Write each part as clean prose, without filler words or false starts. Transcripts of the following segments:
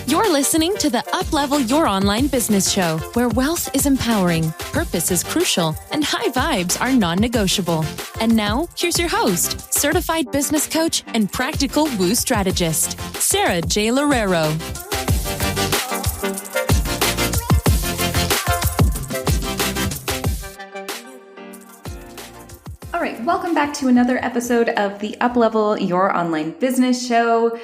You're listening to the Uplevel Your Online Business Show, where wealth is empowering, purpose is crucial, and high vibes are non-negotiable. And now, here's your host, certified business coach and practical woo strategist, Sara J Loureiro. All right, welcome back to another episode of the Uplevel Your Online Business Show.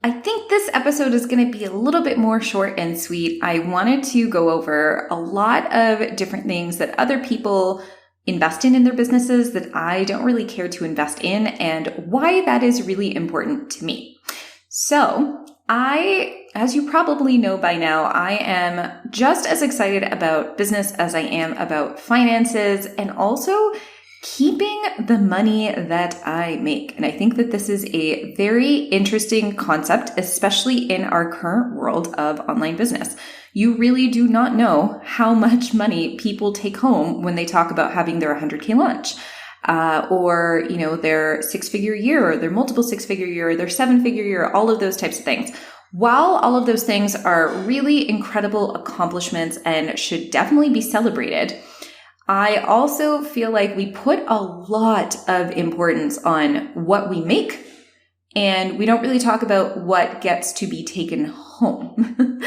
I think this episode is going to be a little bit more short and sweet. I wanted to go over a lot of different things that other people invest in their businesses that I don't really care to invest in and why that is really important to me. So as you probably know by now, I am just as excited about business as I am about finances and also keeping the money that I make. And I think that this is a very interesting concept, especially in our current world of online business. You really do not know how much money people take home when they talk about having their 100K launch, or, their six-figure year, or their multiple six-figure year, or their seven-figure year, all of those types of things. While all of those things are really incredible accomplishments and should definitely be celebrated, I also feel like we put a lot of importance on what we make, and we don't really talk about what gets to be taken home.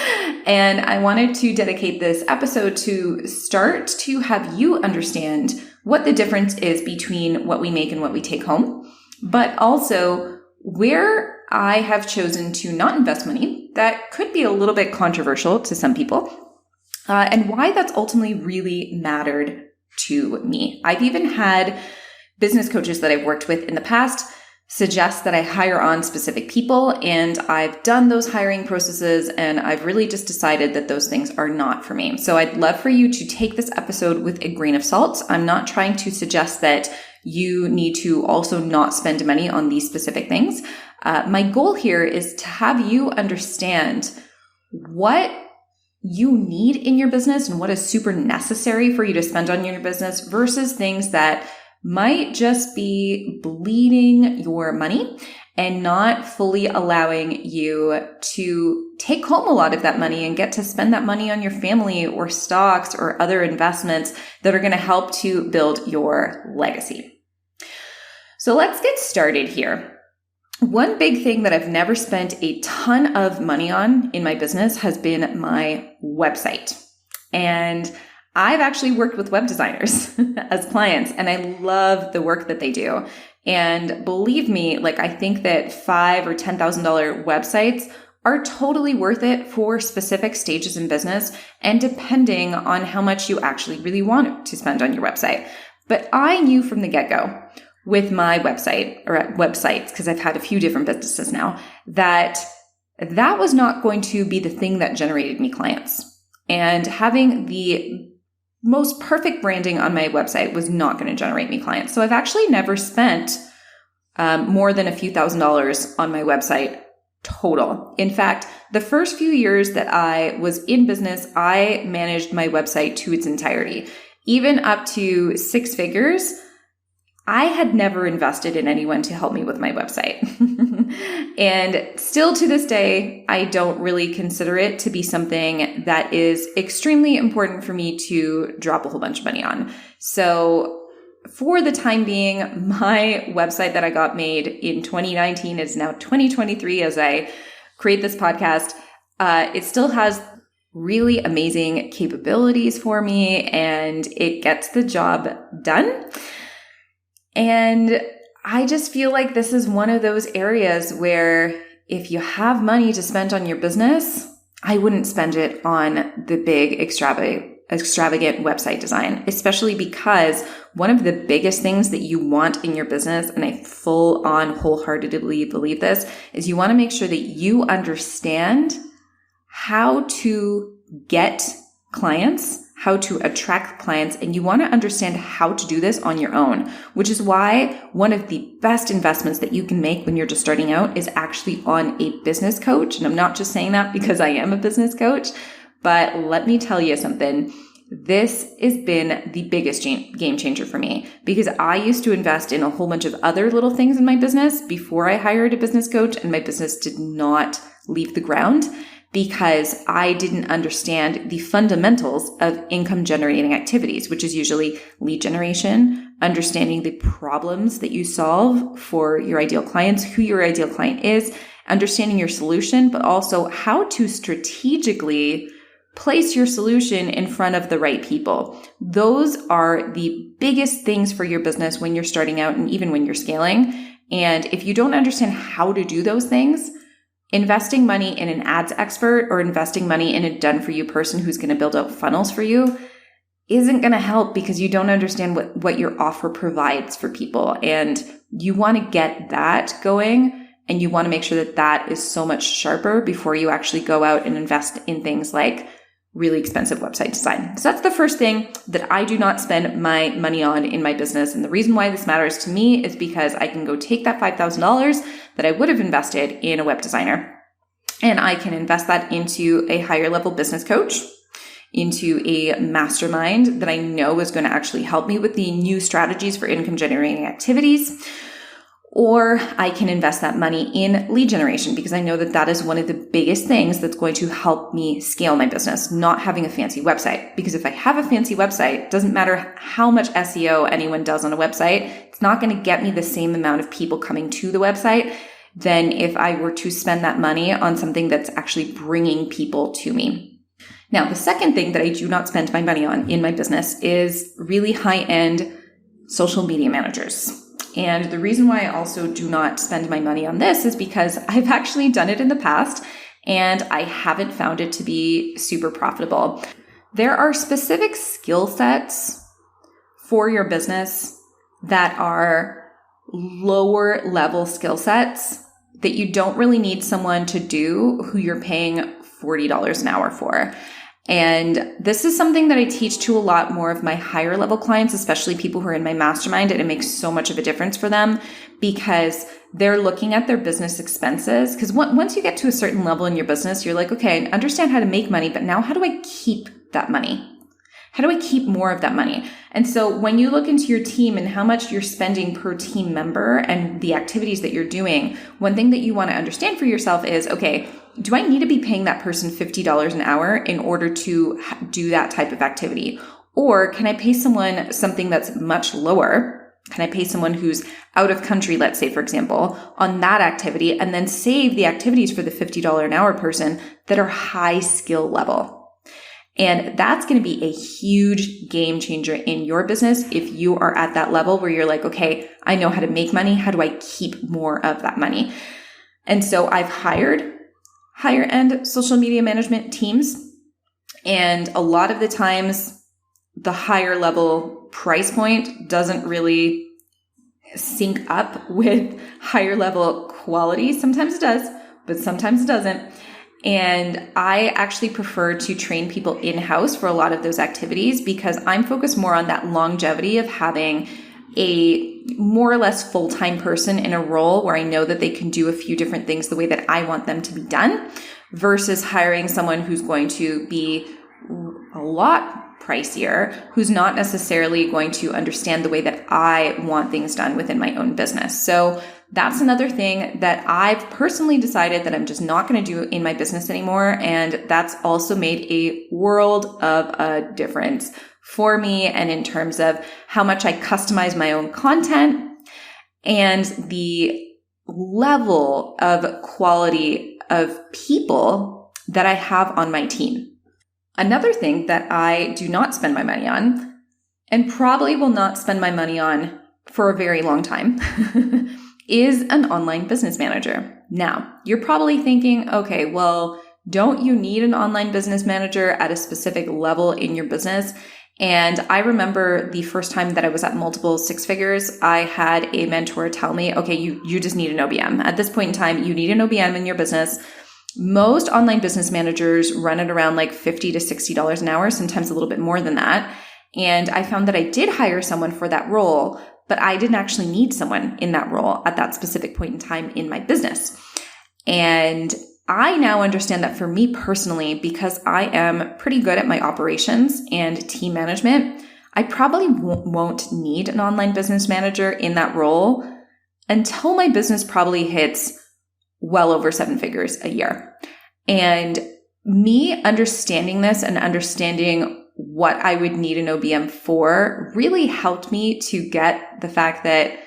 And I wanted to dedicate this episode to start to have you understand what the difference is between what we make and what we take home, but also where I have chosen to not invest money that could be a little bit controversial to some people, and why that's ultimately really mattered to me. I've even had business coaches that I've worked with in the past suggest that I hire on specific people, and I've done those hiring processes and I've really just decided that those things are not for me. So I'd love for you to take this episode with a grain of salt. I'm not trying to suggest that you need to also not spend money on these specific things. My goal here is to have you understand what you need in your business and what is super necessary for you to spend on your business versus things that might just be bleeding your money and not fully allowing you to take home a lot of that money and get to spend that money on your family or stocks or other investments that are going to help to build your legacy. So let's get started here. One big thing that I've never spent a ton of money on in my business has been my website. And I've actually worked with web designers as clients, and I love the work that they do. And believe me, I think that $5,000 or $10,000 websites are totally worth it for specific stages in business and depending on how much you actually really want to spend on your website. But I knew from the get-go with my website or at websites, because I've had a few different businesses now, that was not going to be the thing that generated me clients. And having the most perfect branding on my website was not going to generate me clients. So I've actually never spent more than a few $1,000s on my website total. In fact, the first few years that I was in business, I managed my website to its entirety. Even up to six figures, I had never invested in anyone to help me with my website. And still to this day, I don't really consider it to be something that is extremely important for me to drop a whole bunch of money on. So for the time being, my website that I got made in 2019 is now 2023 as I create this podcast. It still has really amazing capabilities for me and it gets the job done. And I just feel like this is one of those areas where if you have money to spend on your business, I wouldn't spend it on the big extravagant website design, especially because one of the biggest things that you want in your business, and I full on wholeheartedly believe this, is you want to make sure that you understand how to get clients, how to attract clients, and you want to understand how to do this on your own, which is why one of the best investments that you can make when you're just starting out is actually on a business coach. And I'm not just saying that because I am a business coach, but let me tell you something. This has been the biggest game changer for me because I used to invest in a whole bunch of other little things in my business before I hired a business coach and my business did not leave the ground. because I didn't understand the fundamentals of income generating activities, which is usually lead generation, understanding the problems that you solve for your ideal clients, who your ideal client is, understanding your solution, but also how to strategically place your solution in front of the right people. Those are the biggest things for your business when you're starting out and even when you're scaling. And if you don't understand how to do those things, investing money in an ads expert or investing money in a done-for-you person who's going to build out funnels for you isn't going to help, because you don't understand what your offer provides for people. And you want to get that going, and you want to make sure that that is so much sharper before you actually go out and invest in things like really expensive website design. So that's the first thing that I do not spend my money on in my business. And the reason why this matters to me is because I can go take that $5,000 that I would have invested in a web designer, and I can invest that into a higher level business coach, into a mastermind that I know is going to actually help me with the new strategies for income generating activities. Or I can invest that money in lead generation, because I know that that is one of the biggest things that's going to help me scale my business, not having a fancy website. Because if I have a fancy website, it doesn't matter how much SEO anyone does on a website, it's not going to get me the same amount of people coming to the website than if I were to spend that money on something that's actually bringing people to me. Now, the second thing that I do not spend my money on in my business is really high-end social media managers. And the reason why I also do not spend my money on this is because I've actually done it in the past and I haven't found it to be super profitable. There are specific skill sets for your business that are lower level skill sets that you don't really need someone to do who you're paying $40 an hour for. And this is something that I teach to a lot more of my higher level clients, especially people who are in my mastermind. And it makes so much of a difference for them because they're looking at their business expenses. Because once you get to a certain level in your business, you're like, okay, I understand how to make money, but now how do I keep that money? How do I keep more of that money? And so when you look into your team and how much you're spending per team member and the activities that you're doing, one thing that you want to understand for yourself is, okay, do I need to be paying that person $50 an hour in order to do that type of activity? Or can I pay someone something that's much lower? Can I pay someone who's out of country, let's say, for example, on that activity, and then save the activities for the $50 an hour person that are high skill level? And that's going to be a huge game changer in your business if you are at that level where you're like, okay, I know how to make money. How do I keep more of that money? And so I've hired higher end social media management teams. And a lot of the times the higher level price point doesn't really sync up with higher level quality. Sometimes it does, but sometimes it doesn't. And I actually prefer to train people in-house for a lot of those activities because I'm focused more on that longevity of having a more or less full-time person in a role where I know that they can do a few different things the way that I want them to be done versus hiring someone who's going to be a lot pricier, who's not necessarily going to understand the way that I want things done within my own business. So that's another thing that I've personally decided that I'm just not going to do in my business anymore. And that's also made a world of a difference for me and in terms of how much I customize my own content and the level of quality of people that I have on my team. Another thing that I do not spend my money on and probably will not spend my money on for a very long time is an online business manager. Now, you're probably thinking, okay, well, don't you need an online business manager at a specific level in your business? And I remember the first time that I was at multiple six figures, I had a mentor tell me, okay, you just need an OBM. At this point in time, you need an OBM in your business. Most online business managers run at around like $50 to $60 an hour, sometimes a little bit more than that. And I found that I did hire someone for that role, but I didn't actually need someone in that role at that specific point in time in my business. And I now understand that for me personally, because I am pretty good at my operations and team management, I probably won't need an online business manager in that role until my business probably hits well over 7 figures a year. And me understanding this and understanding what I would need an OBM for really helped me to get the fact that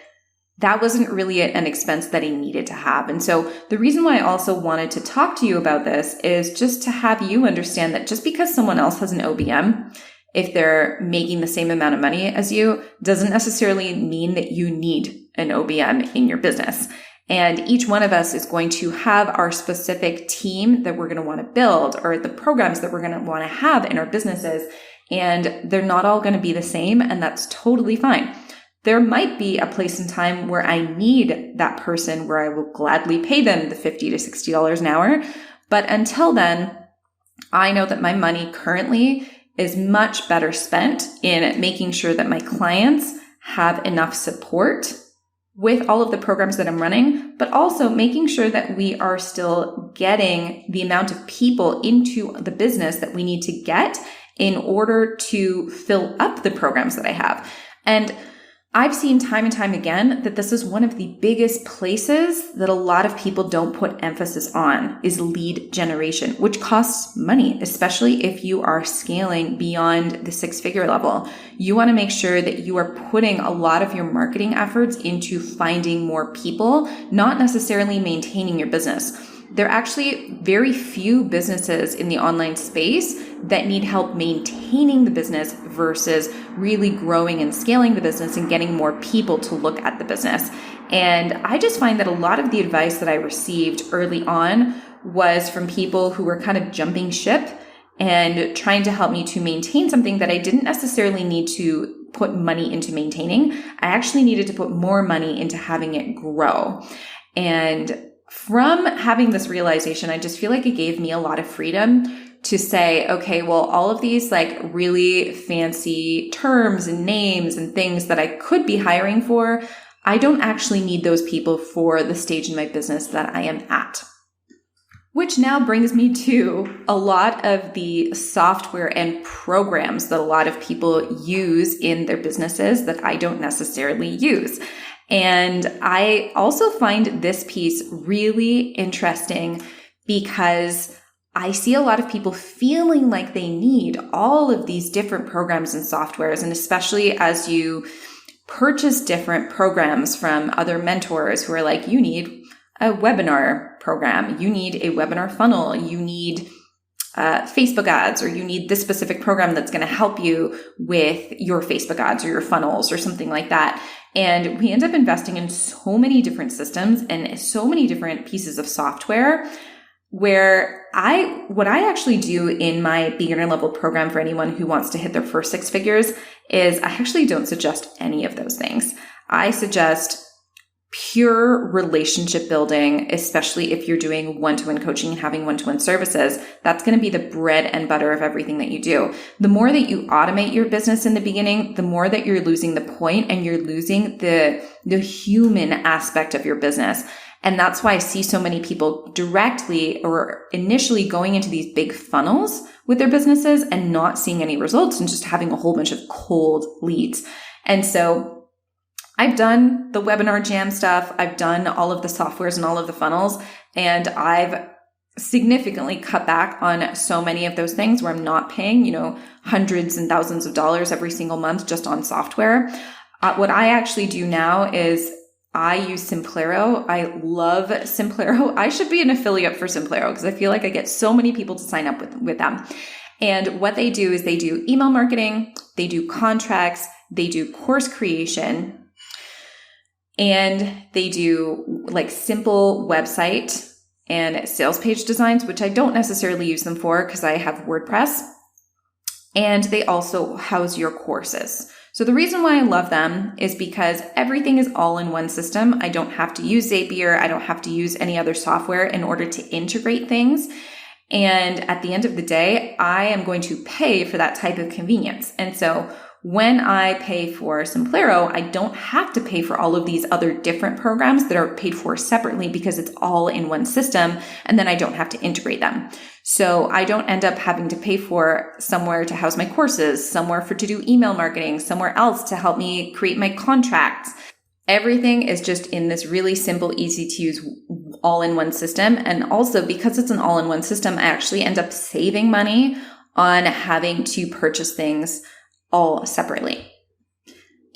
that wasn't really an expense that I needed to have. And so the reason why I also wanted to talk to you about this is just to have you understand that just because someone else has an OBM, if they're making the same amount of money as you, doesn't necessarily mean that you need an OBM in your business. And each one of us is going to have our specific team that we're going to want to build, or the programs that we're going to want to have in our businesses. And they're not all going to be the same, and that's totally fine. There might be a place in time where I need that person where I will gladly pay them the $50 to $60 an hour. But until then, I know that my money currently is much better spent in making sure that my clients have enough support with all of the programs that I'm running, but also making sure that we are still getting the amount of people into the business that we need to get in order to fill up the programs that I have. And I've seen time and time again that this is one of the biggest places that a lot of people don't put emphasis on is lead generation, which costs money, especially if you are scaling beyond the six-figure level. You want to make sure that you are putting a lot of your marketing efforts into finding more people, not necessarily maintaining your business. There are actually very few businesses in the online space that need help maintaining the business versus really growing and scaling the business and getting more people to look at the business. And I just find that a lot of the advice that I received early on was from people who were kind of jumping ship and trying to help me to maintain something that I didn't necessarily need to put money into maintaining. I actually needed to put more money into having it grow. And from having this realization, I just feel like it gave me a lot of freedom to say, okay, well, all of these like really fancy terms and names and things that I could be hiring for, I don't actually need those people for the stage in my business that I am at. Which now brings me to a lot of the software and programs that a lot of people use in their businesses that I don't necessarily use. And I also find this piece really interesting because I see a lot of people feeling like they need all of these different programs and softwares. And especially as you purchase different programs from other mentors who are like, you need a webinar program, you need a webinar funnel, you need Facebook ads, or you need this specific program that's going to help you with your Facebook ads or your funnels or something like that. And we end up investing in so many different systems and so many different pieces of software where what I actually do in my beginner level program for anyone who wants to hit their first six figures is I actually don't suggest any of those things. I suggest pure relationship building, especially if you're doing one-to-one coaching and having one-to-one services. That's going to be the bread and butter of everything that you do. The more that you automate your business in the beginning, the more that you're losing the point and you're losing the human aspect of your business. And that's why I see so many people directly or initially going into these big funnels with their businesses and not seeing any results and just having a whole bunch of cold leads. And so I've done the webinar jam stuff. I've done all of the softwares and all of the funnels, and I've significantly cut back on so many of those things where I'm not paying, hundreds and thousands of dollars every single month just on software. What I actually do now is I use Simplero. I love Simplero. I should be an affiliate for Simplero because I feel like I get so many people to sign up with them. And what they do is they do email marketing, they do contracts, they do course creation, and they do like simple website and sales page designs, which I don't necessarily use them for because I have WordPress. And they also house your courses. So the reason why I love them is because everything is all in one system. I don't have to use Zapier. I don't have to use any other software in order to integrate things. And at the end of the day, I am going to pay for that type of convenience. And so when I pay for Simplero, I don't have to pay for all of these other different programs that are paid for separately because it's all in one system, and then I don't have to integrate them. So I don't end up having to pay for somewhere to house my courses, somewhere to do email marketing, somewhere else to help me create my contracts. Everything is just in this really simple, easy to use all-in-one system. And also because it's an all-in-one system, I actually end up saving money on having to purchase things all separately.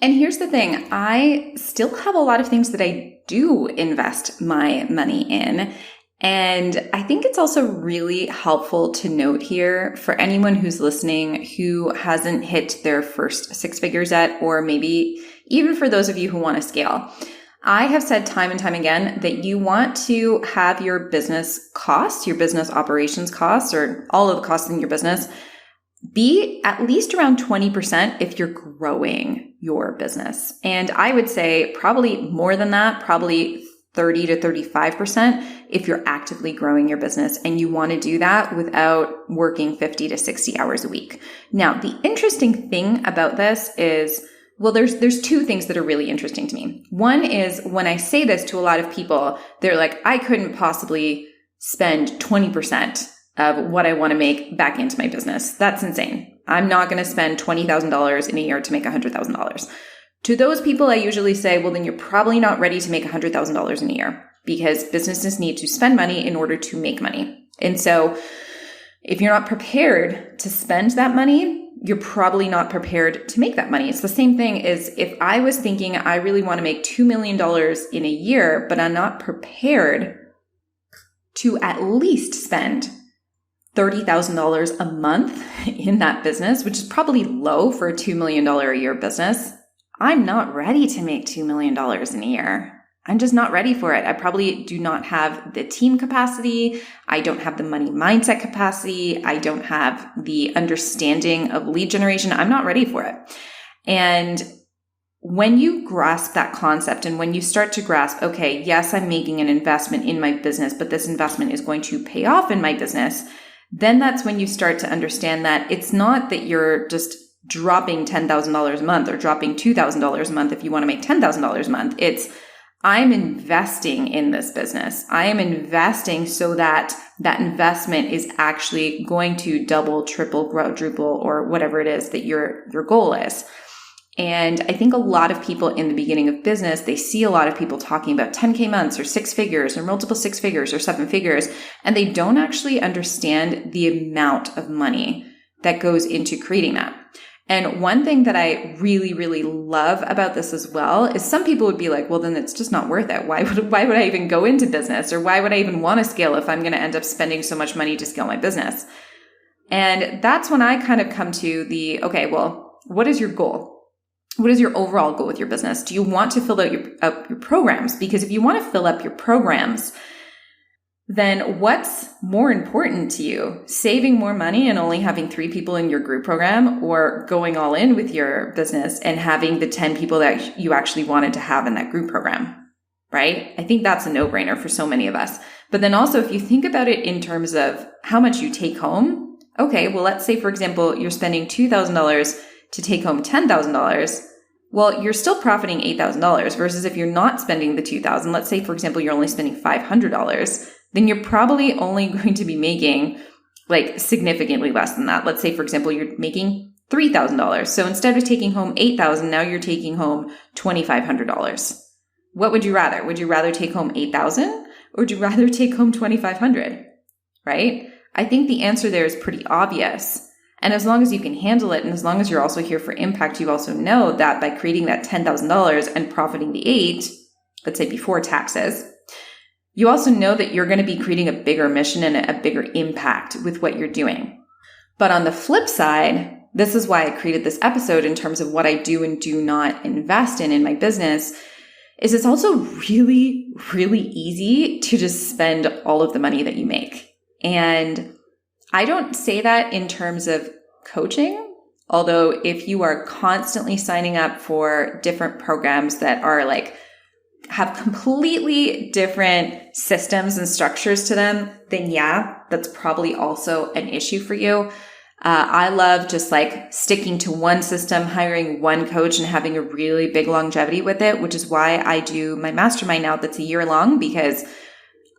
And here's the thing, I still have a lot of things that I do invest my money in. And I think it's also really helpful to note here for anyone who's listening who hasn't hit their first six figures yet, or maybe even for those of you who want to scale. I have said time and time again that you want to have your business costs, your business operations costs, or all of the costs in your business be at least around 20% if you're growing your business. And I would say probably more than that, probably 30 to 35% if you're actively growing your business and you want to do that without working 50 to 60 hours a week. Now, the interesting thing about this is, well, there's two things that are really interesting to me. One is when I say this to a lot of people, they're like, I couldn't possibly spend 20% of what I want to make back into my business. That's insane. I'm not going to spend $20,000 in a year to make $100,000. To those people, I usually say, well, then you're probably not ready to make $100,000 in a year because businesses need to spend money in order to make money. And so if you're not prepared to spend that money, you're probably not prepared to make that money. It's the same thing as if I was thinking I really want to make $2 million in a year, but I'm not prepared to at least spend $30,000 a month in that business, which is probably low for a $2 million a year business. I'm not ready to make $2 million in a year. I'm just not ready for it. I probably do not have the team capacity. I don't have the money mindset capacity. I don't have the understanding of lead generation. I'm not ready for it. And when you grasp that concept and when you start to grasp, okay, yes, I'm making an investment in my business, but this investment is going to pay off in my business, then that's when you start to understand that it's not that you're just dropping $10,000 a month or dropping $2,000 a month if you want to make $10,000 a month. It's I'm investing in this business. I am investing so that that investment is actually going to double, triple, quadruple, or whatever it is that your goal is. And I think a lot of people in the beginning of business, they see a lot of people talking about 10K months or six figures or multiple six figures or seven figures, and they don't actually understand the amount of money that goes into creating that. And one thing that I really, really love about this as well is some people would be like, well, then it's just not worth it. Why would I even go into business? Or why would I even want to scale if I'm going to end up spending so much money to scale my business? And that's when I kind of come to the, okay, well, what is your goal? What is your overall goal with your business? Do you want to fill out your programs? Because if you want to fill up your programs, then what's more important to you? Saving more money and only having 3 people in your group program, or going all in with your business and having the 10 people that you actually wanted to have in that group program, right? I think that's a no-brainer for so many of us. But then also if you think about it in terms of how much you take home, okay, well, let's say, for example, you're spending $2,000 to take home $10,000. Well, you're still profiting $8,000 versus if you're not spending the $2,000, let's say, for example, you're only spending $500, then you're probably only going to be making like significantly less than that. Let's say, for example, you're making $3,000. So instead of taking home $8,000, now you're taking home $2,500. What would you rather? Would you rather take home $8,000 or would you rather take home $2,500? Right? I think the answer there is pretty obvious. And as long as you can handle it, and as long as you're also here for impact, you also know that by creating that $10,000 and profiting the $8,000, let's say before taxes, you also know that you're going to be creating a bigger mission and a bigger impact with what you're doing. But on the flip side, this is why I created this episode in terms of what I do and do not invest in my business, is it's also really, really easy to just spend all of the money that you make. And I don't say that in terms of coaching, although if you are constantly signing up for different programs that are like, have completely different systems and structures to them, then yeah, that's probably also an issue for you. I love just like sticking to one system, hiring one coach and having a really big longevity with it, which is why I do my mastermind now that's a year long, because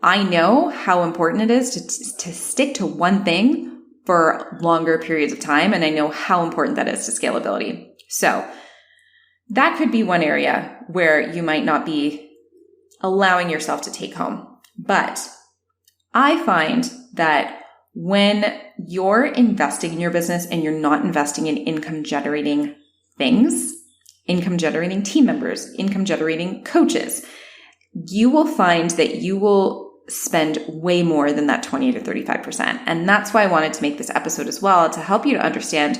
I know how important it is to stick to one thing for longer periods of time. And I know how important that is to scalability. So that could be one area where you might not be allowing yourself to take home. But I find that when you're investing in your business and you're not investing in income generating things, income generating team members, income generating coaches, you will find that you will spend way more than that 20 to 35%. And that's why I wanted to make this episode as well, to help you to understand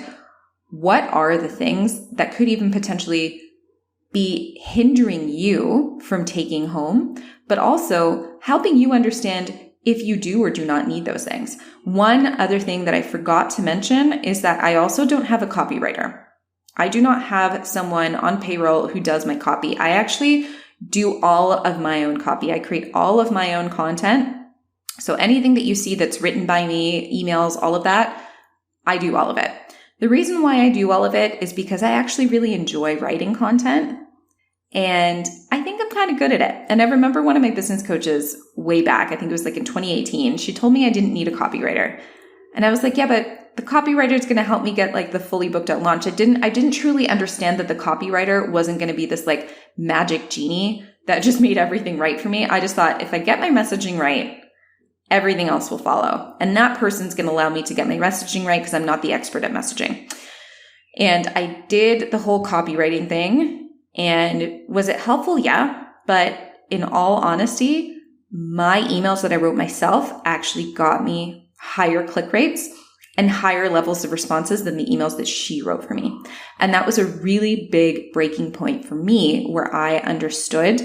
what are the things that could even potentially be hindering you from taking home, but also helping you understand if you do or do not need those things. One other thing that I forgot to mention is that I also don't have a copywriter. I do not have someone on payroll who does my copy. I actually do all of my own copy. I create all of my own content. So anything that you see that's written by me, emails, all of that, I do all of it. The reason why I do all of it is because I actually really enjoy writing content. And I think I'm kind of good at it. And I remember one of my business coaches way back, I think it was like in 2018, she told me I didn't need a copywriter. And I was like, yeah, but the copywriter is going to help me get like the fully booked out launch. I didn't truly understand that the copywriter wasn't going to be this like magic genie that just made everything right for me. I just thought if I get my messaging right, everything else will follow. And that person's going to allow me to get my messaging right because I'm not the expert at messaging. And I did the whole copywriting thing. And was it helpful? Yeah. But in all honesty, my emails that I wrote myself actually got me higher click rates and higher levels of responses than the emails that she wrote for me. And that was a really big breaking point for me where I understood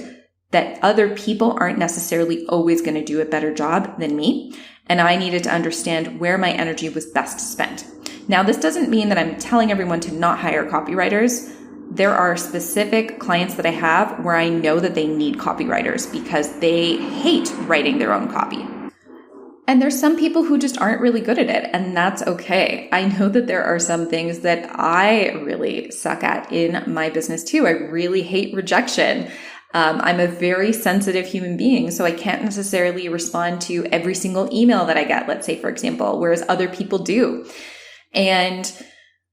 that other people aren't necessarily always going to do a better job than me. And I needed to understand where my energy was best spent. Now, this doesn't mean that I'm telling everyone to not hire copywriters. There are specific clients that I have where I know that they need copywriters because they hate writing their own copy. And there's some people who just aren't really good at it, and that's okay. I know that there are some things that I really suck at in my business too. I really hate rejection. I'm a very sensitive human being, so I can't necessarily respond to every single email that I get, let's say, for example, whereas other people do. And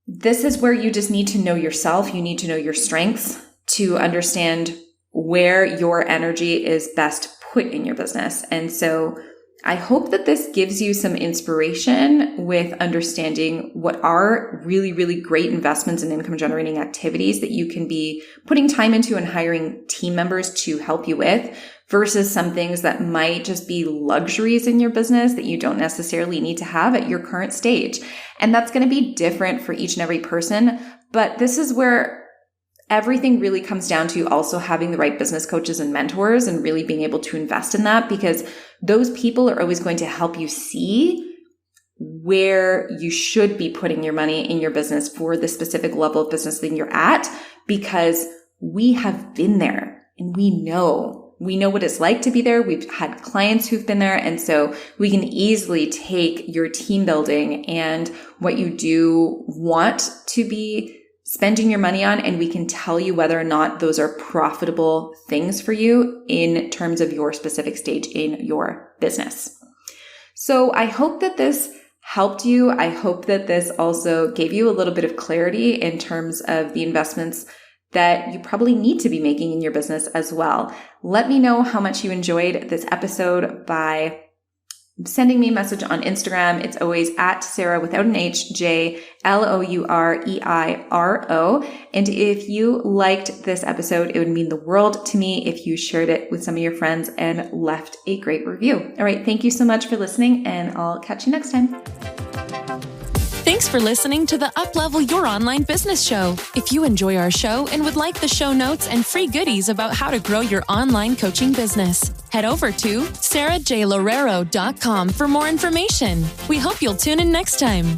this is where you just need to know yourself. You need to know your strengths to understand where your energy is best put in your business. And so I hope that this gives you some inspiration with understanding what are really, really great investments in income generating activities that you can be putting time into and hiring team members to help you with versus some things that might just be luxuries in your business that you don't necessarily need to have at your current stage. And that's going to be different for each and every person. But this is where everything really comes down to also having the right business coaches and mentors and really being able to invest in that, because those people are always going to help you see where you should be putting your money in your business for the specific level of business that you're at, because we have been there and we know what it's like to be there. We've had clients who've been there. And so we can easily take your team building and what you do want to be spending your money on, and we can tell you whether or not those are profitable things for you in terms of your specific stage in your business. So I hope that this helped you. I hope that this also gave you a little bit of clarity in terms of the investments that you probably need to be making in your business as well. Let me know how much you enjoyed this episode by sending me a message on Instagram. It's always at Sara without an H, J Loureiro. And if you liked this episode, it would mean the world to me if you shared it with some of your friends and left a great review. All right. Thank you so much for listening, and I'll catch you next time. Thanks for listening to the Uplevel Your Online Business Show. If you enjoy our show and would like the show notes and free goodies about how to grow your online coaching business, head over to sarajloureiro.com for more information. We hope you'll tune in next time.